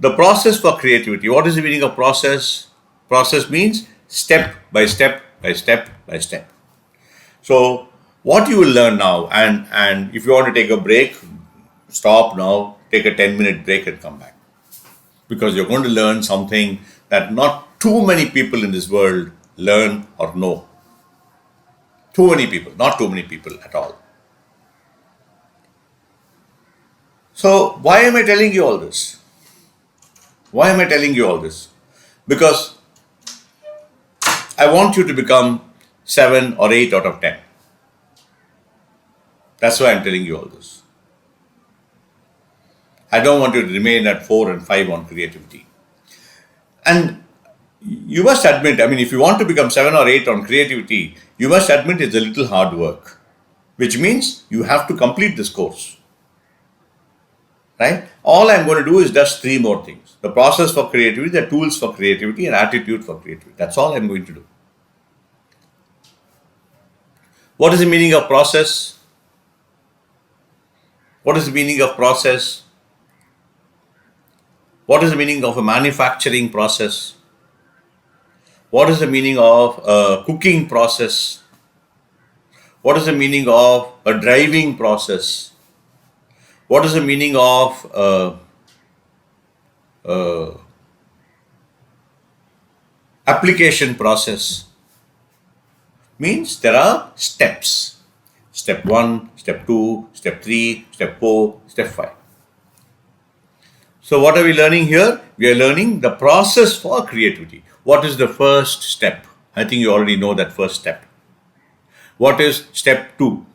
The process for creativity. What is the meaning of process? Process means step by step by step by step. So what you will learn now, and if you want to take a break, stop now, take a 10-minute break and come back. Because you're going to learn something that not too many people in this world learn or know. Too many people, not too many people at all. So why am I telling you all this? Why am I telling you all this? Because I want you to become 7 or 8 out of 10. That's why I'm telling you all this. I don't want you to remain at 4 and 5 on creativity. And you must admit, if you want to become 7 or 8 on creativity, you must admit it's a little hard work, which means you have to complete this course. Right? All I'm going to do is just 3 more things. The process for creativity, the tools for creativity, and attitude for creativity. That's all I'm going to do. What is the meaning of process? What is the meaning of process? What is the meaning of a manufacturing process? What is the meaning of a cooking process? What is the meaning of a driving process? What is the meaning of application process? Means there are steps. Step 1, step 2, step 3, step 4, step 5. So what are we learning here? We are learning the process for creativity. What is the first step? I think you already know that first step. What is step 2?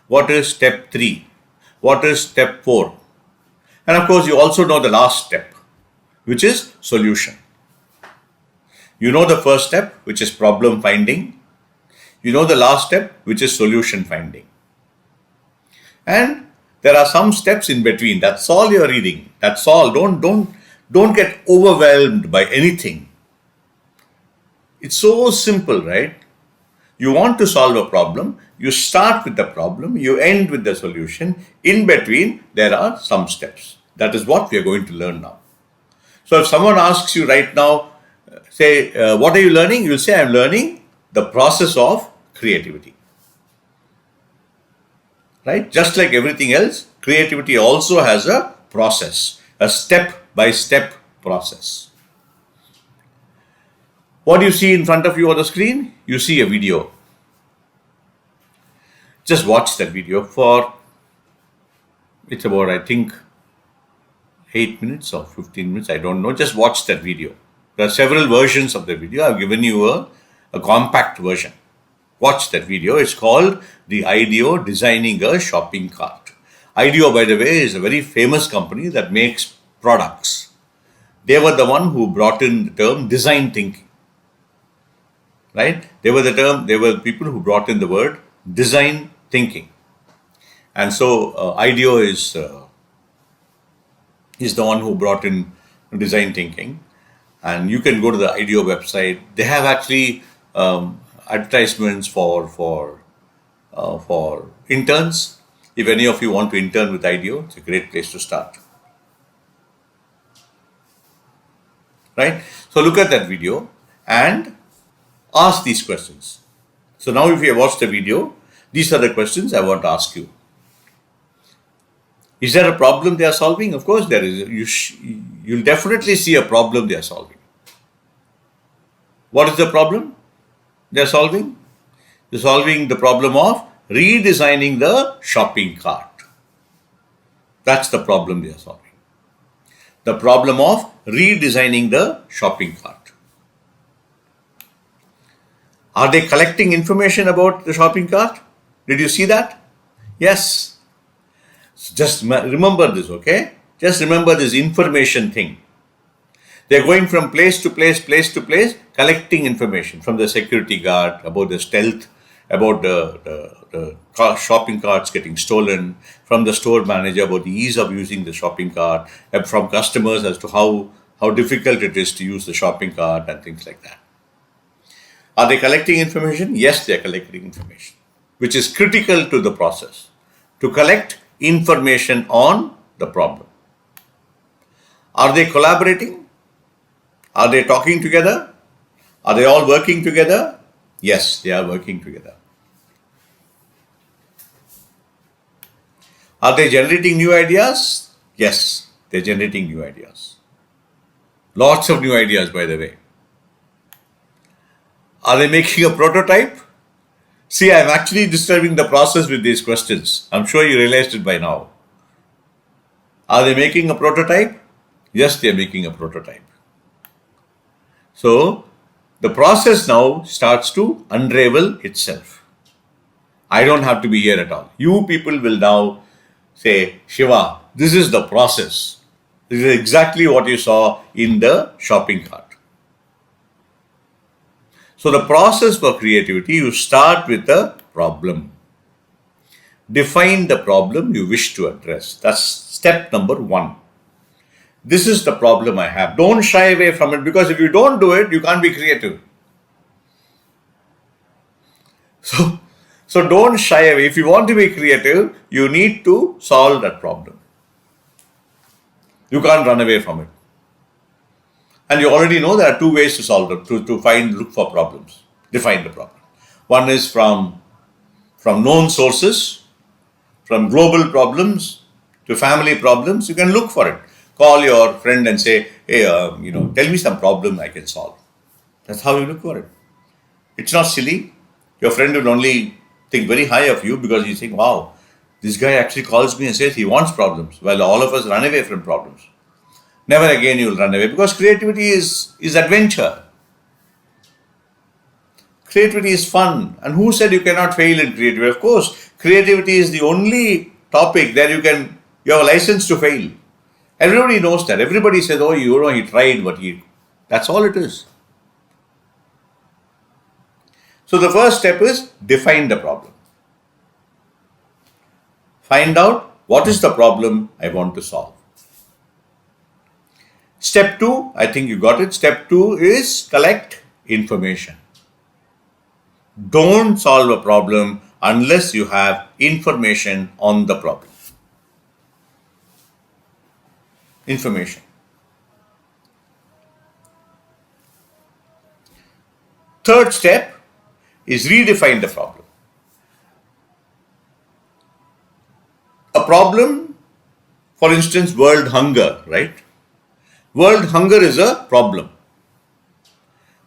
What is step 3? What is step 4? And of course, you also know the last step, which is solution. You know the first step, which is problem finding. You know the last step, which is solution finding. And there are some steps in between. That's all you're reading. That's all. Don't get overwhelmed by anything. It's so simple, right? You want to solve a problem. You start with the problem. You end with the solution. In between, there are some steps. That is what we are going to learn now. So if someone asks you right now, say, what are you learning? You'll say, I'm learning the process of creativity. Right? Just like everything else, creativity also has a process, a step-by-step process. What do you see in front of you on the screen? You see a video. Just watch that video for, it's about, I think, 8 minutes or 15 minutes, I don't know. Just watch that video. There are several versions of the video. I've given you a compact version. Watch that video. It's called The IDEO Designing a Shopping Cart. IDEO, by the way, is a very famous company that makes products. They were the one who brought in the term design thinking. Right? They were people who brought in the word design thinking. And so IDEO is the one who brought in design thinking. And you can go to the IDEO website. They have actually advertisements for interns. If any of you want to intern with IDEO, it's a great place to start. Right? So look at that video and ask these questions. So now if you have watched the video, these are the questions I want to ask you. Is there a problem they are solving? Of course there is. You'll definitely see a problem they are solving. What is the problem they are solving? They're solving the problem of redesigning the shopping cart. That's the problem they are solving. The problem of redesigning the shopping cart. Are they collecting information about the shopping cart? Did you see that? Yes. Just remember this, okay? Just remember this information thing. They're going from place to place, collecting information from the security guard about the stealth, about the shopping carts getting stolen, from the store manager about the ease of using the shopping cart, and from customers as to how difficult it is to use the shopping cart and things like that. Are they collecting information? Yes, they are collecting information, which is critical to the process, to collect information on the problem. Are they collaborating? Are they talking together? Are they all working together? Yes, they are working together. Are they generating new ideas? Yes, they're generating new ideas. Lots of new ideas, by the way. Are they making a prototype? See, I'm actually disturbing the process with these questions. I'm sure you realized it by now. Are they making a prototype? Yes, they're making a prototype. So, the process now starts to unravel itself. I don't have to be here at all. You people will now say, Shiva, this is the process. This is exactly what you saw in the shopping cart. So the process for creativity, you start with a problem. Define the problem you wish to address. That's step number 1. This is the problem I have. Don't shy away from it, because if you don't do it, you can't be creative. So don't shy away. If you want to be creative, you need to solve that problem. You can't run away from it. And you already know there are 2 ways to solve it, look for problems, define the problem. One is from known sources, from global problems to family problems. You can look for it. Call your friend and say, hey, tell me some problem I can solve. That's how you look for it. It's not silly. Your friend will only think very high of you, because you think, wow, this guy actually calls me and says he wants problems, while all of us run away from problems. Never again you will run away, because creativity is adventure. Creativity is fun. And who said you cannot fail in creativity? Of course, creativity is the only topic that you have a license to fail. Everybody knows that. Everybody says, oh, he tried, but that's all it is. So the first step is define the problem. Find out what is the problem I want to solve. Step 2, I think you got it. Step 2 is collect information. Don't solve a problem unless you have information on the problem. Information. Third step is redefine the problem. A problem, for instance, world hunger, right? World hunger is a problem.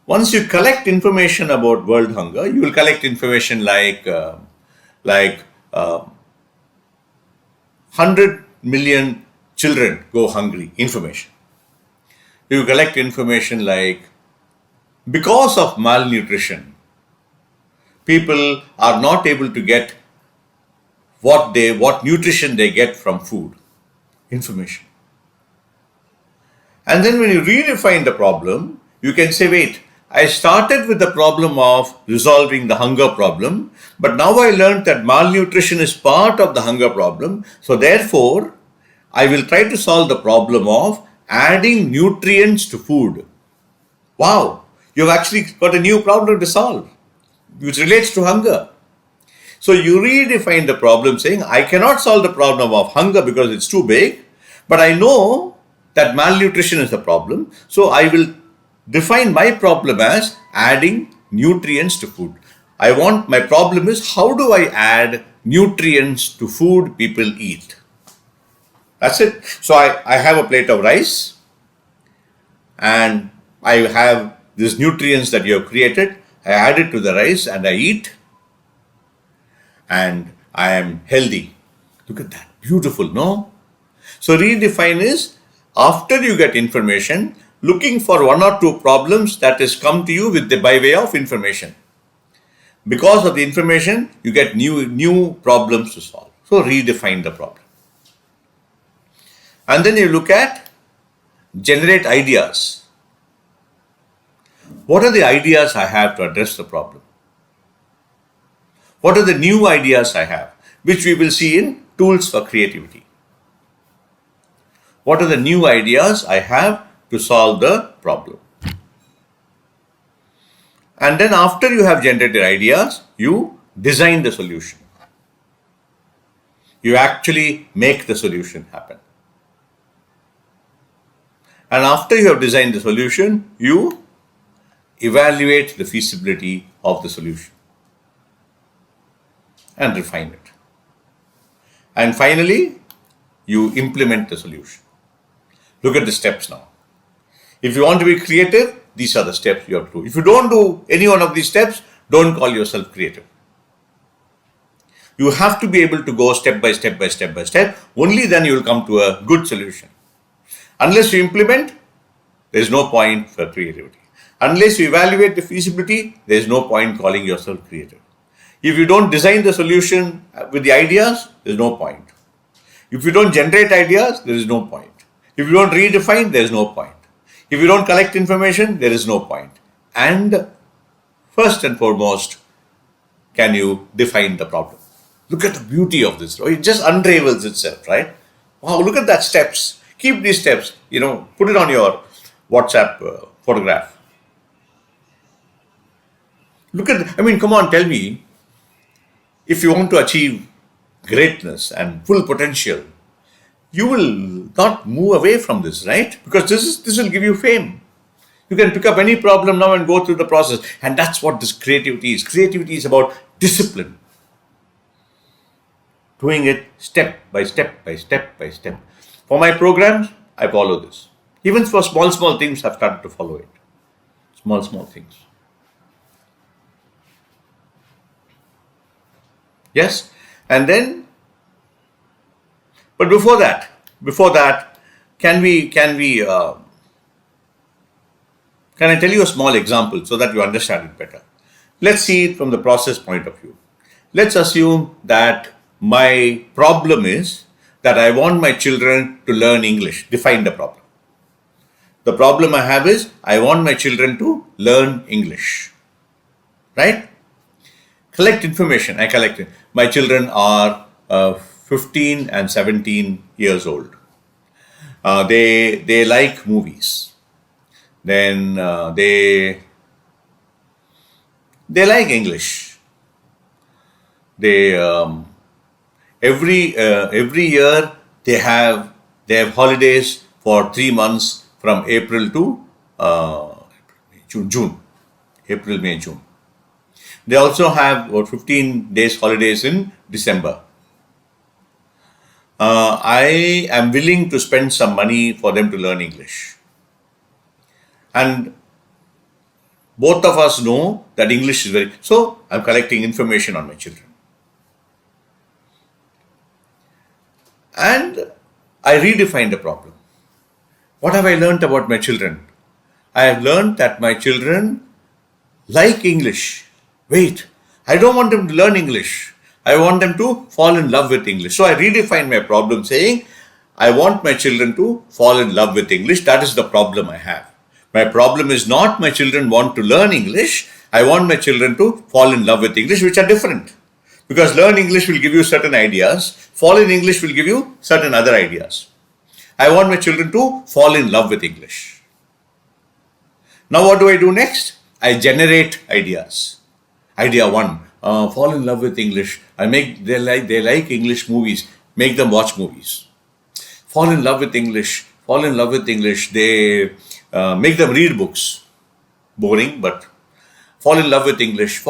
Once you collect information about world hunger, you will collect information like 100 million children go hungry, information. You collect information like, because of malnutrition, people are not able to get what nutrition they get from food, information. And then when you redefine the problem, you can say, wait, I started with the problem of resolving the hunger problem, but now I learned that malnutrition is part of the hunger problem. So therefore, I will try to solve the problem of adding nutrients to food. Wow, you've actually got a new problem to solve, which relates to hunger. So you redefine the problem saying, I cannot solve the problem of hunger because it's too big, but I know that malnutrition is the problem. So I will define my problem as adding nutrients to food. My problem is, how do I add nutrients to food people eat? That's it. So I have a plate of rice, and I have these nutrients that you have created. I add it to the rice and I eat, and I am healthy. Look at that. Beautiful, no? So redefine is, after you get information, looking for 1 or 2 problems that has come to you by way of information. Because of the information, you get new problems to solve. So redefine the problem. And then you look at generate ideas. What are the ideas I have to address the problem? What are the new ideas I have, which we will see in tools for creativity? What are the new ideas I have to solve the problem? And then after you have generated ideas, you design the solution. You actually make the solution happen. And after you have designed the solution, you evaluate the feasibility of the solution and refine it. And finally, you implement the solution. Look at the steps now. If you want to be creative, these are the steps you have to do. If you don't do any one of these steps, don't call yourself creative. You have to be able to go step by step by step by step. Only then you will come to a good solution. Unless you implement, there is no point for creativity. Unless you evaluate the feasibility, there is no point calling yourself creative. If you don't design the solution with the ideas, there is no point. If you don't generate ideas, there is no point. If you don't redefine, there is no point. If you don't collect information, there is no point. And first and foremost, can you define the problem? Look at the beauty of this. It just unravels itself, right? Wow, look at that steps. Keep these steps, put it on your WhatsApp photograph. Look at, come on, tell me, if you want to achieve greatness and full potential, you will not move away from this, right? Because this will give you fame. You can pick up any problem now and go through the process. And that's what this creativity is. Creativity is about discipline. Doing it step by step by step by step. For my programs, I follow this. Even for small things, I've started to follow it. Small things. Yes? And then, but before that, can I tell you a small example so that you understand it better? Let's see it from the process point of view. Let's assume that my problem is that I want my children to learn English. Define the problem. The problem I have is I want my children to learn English. Right? Collect information. I collect it. My children are 15 and 17 years old. They like movies. Then they like English. They every year they have holidays for 3 months from April to June. April, May, June. They also have about 15 days holidays in December. I am willing to spend some money for them to learn English. And both of us know that English is so I'm collecting information on my children. And I redefine the problem. What have I learned about my children? I have learned that my children like English. Wait, I don't want them to learn English. I want them to fall in love with English. So I redefine my problem saying, I want my children to fall in love with English. That is the problem I have. My problem is not my children want to learn English. I want my children to fall in love with English, which are different. Because learn English will give you certain ideas. Fall in English will give you certain other ideas. I want my children to fall in love with English. Now what do I do next? I generate ideas. Idea 1, fall in love with English. They like English movies. Make them watch movies. Fall in love with English. They make them read books. Boring, but fall in love with English.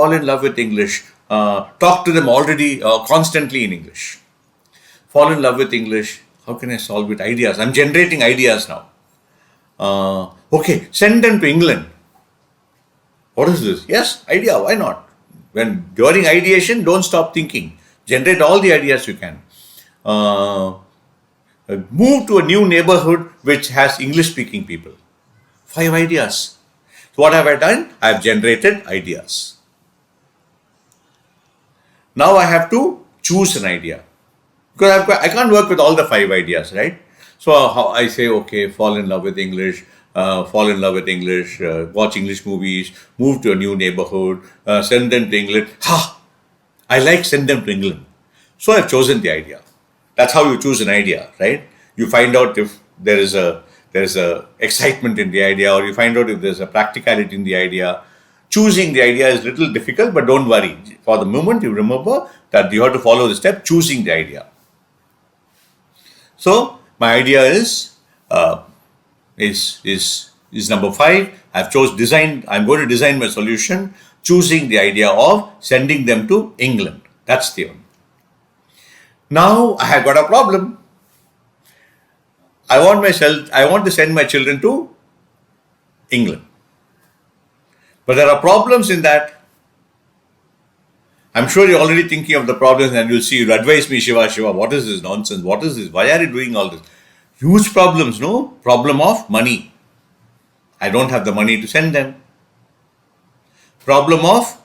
Talk to them already constantly in English. Fall in love with English. How can I solve it? Ideas. I'm generating ideas now. Okay, send them to England. What is this? Yes, idea. Why not? When during ideation, don't stop thinking. Generate all the ideas you can. Move to a new neighborhood which has English-speaking people. 5 ideas. So what have I done? I have generated ideas. Now I have to choose an idea. Because I can't work with all the 5 ideas, right? So I say, okay, fall in love with English, watch English movies, move to a new neighborhood, send them to England. I like send them to England. So I've chosen the idea. That's how you choose an idea, right? You find out if there is a excitement in the idea, or you find out if there's a practicality in the idea. Choosing the idea is a little difficult, but don't worry. For the moment, you remember that you have to follow the step, choosing the idea. So my idea is is number 5. I've chose design. I'm going to design my solution, choosing the idea of sending them to England. That's the one. Now I have got a problem. I want to send my children to England. But there are problems in that. I'm sure you're already thinking of the problems, and you'll advise me, Shiva, what is this nonsense? What is this? Why are you doing all this? Huge problems, no? Problem of money. I don't have the money to send them. Problem of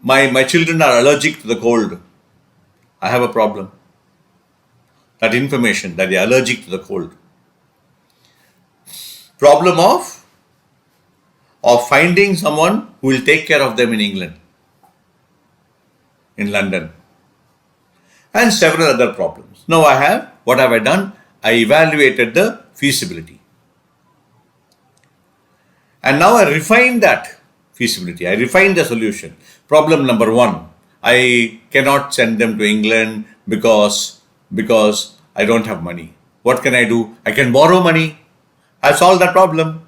my children are allergic to the cold. I have a problem. That information that they are allergic to the cold. Problem of finding someone who will take care of them in England, in London, and several other problems. Now what have I done? I evaluated the feasibility. And now I refined that feasibility. I refined the solution. Problem number 1, I cannot send them to England because I don't have money. What can I do? I can borrow money. I've solved that problem.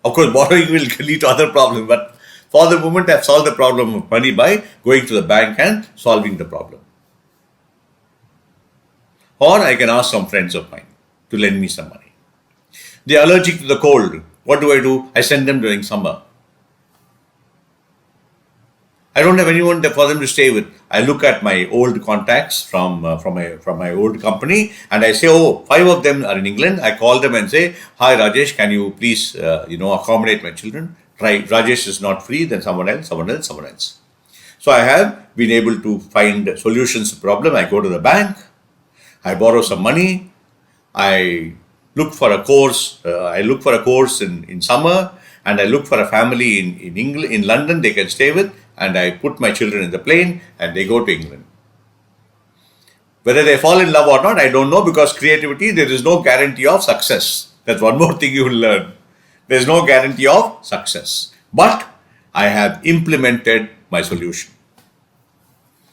Of course, borrowing will lead to other problems, but for the moment, I've solved the problem of money by going to the bank and solving the problem. Or I can ask some friends of mine to lend me some money. They are allergic to the cold. What do? I send them during summer. I don't have anyone for them to stay with. I look at my old contacts from my old company, and I say, 5 of them are in England. I call them and say, hi Rajesh, can you please accommodate my children? Try. Rajesh is not free, then someone else. So I have been able to find solutions to the problem. I go to the bank, I borrow some money, I look for a course. In summer, and I look for a family in England, in London they can stay with, and I put my children in the plane and they go to England. Whether they fall in love or not, I don't know, because creativity, there is no guarantee of success. That's one more thing you will learn. There is no guarantee of success. But I have implemented my solution.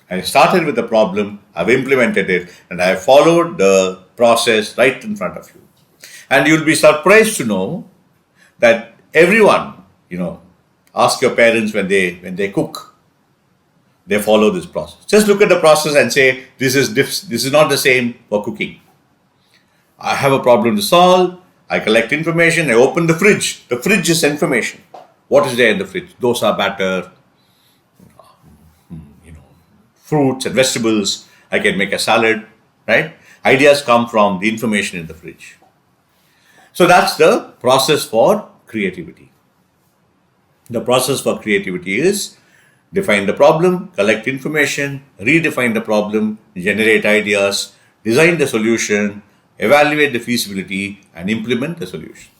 I started with the problem, I've implemented it, and I have followed the process right in front of you. And you'll be surprised to know that everyone, ask your parents when they cook, they follow this process. Just look at the process and say, this is not the same for cooking. I have a problem to solve. I collect information. I open the fridge. The fridge is information. What is there in the fridge? Dosa batter, fruits and vegetables. I can make a salad, right? Ideas come from the information in the fridge. So that's the process for creativity. The process for creativity is define the problem, collect information, redefine the problem, generate ideas, design the solution, evaluate the feasibility, and implement the solution.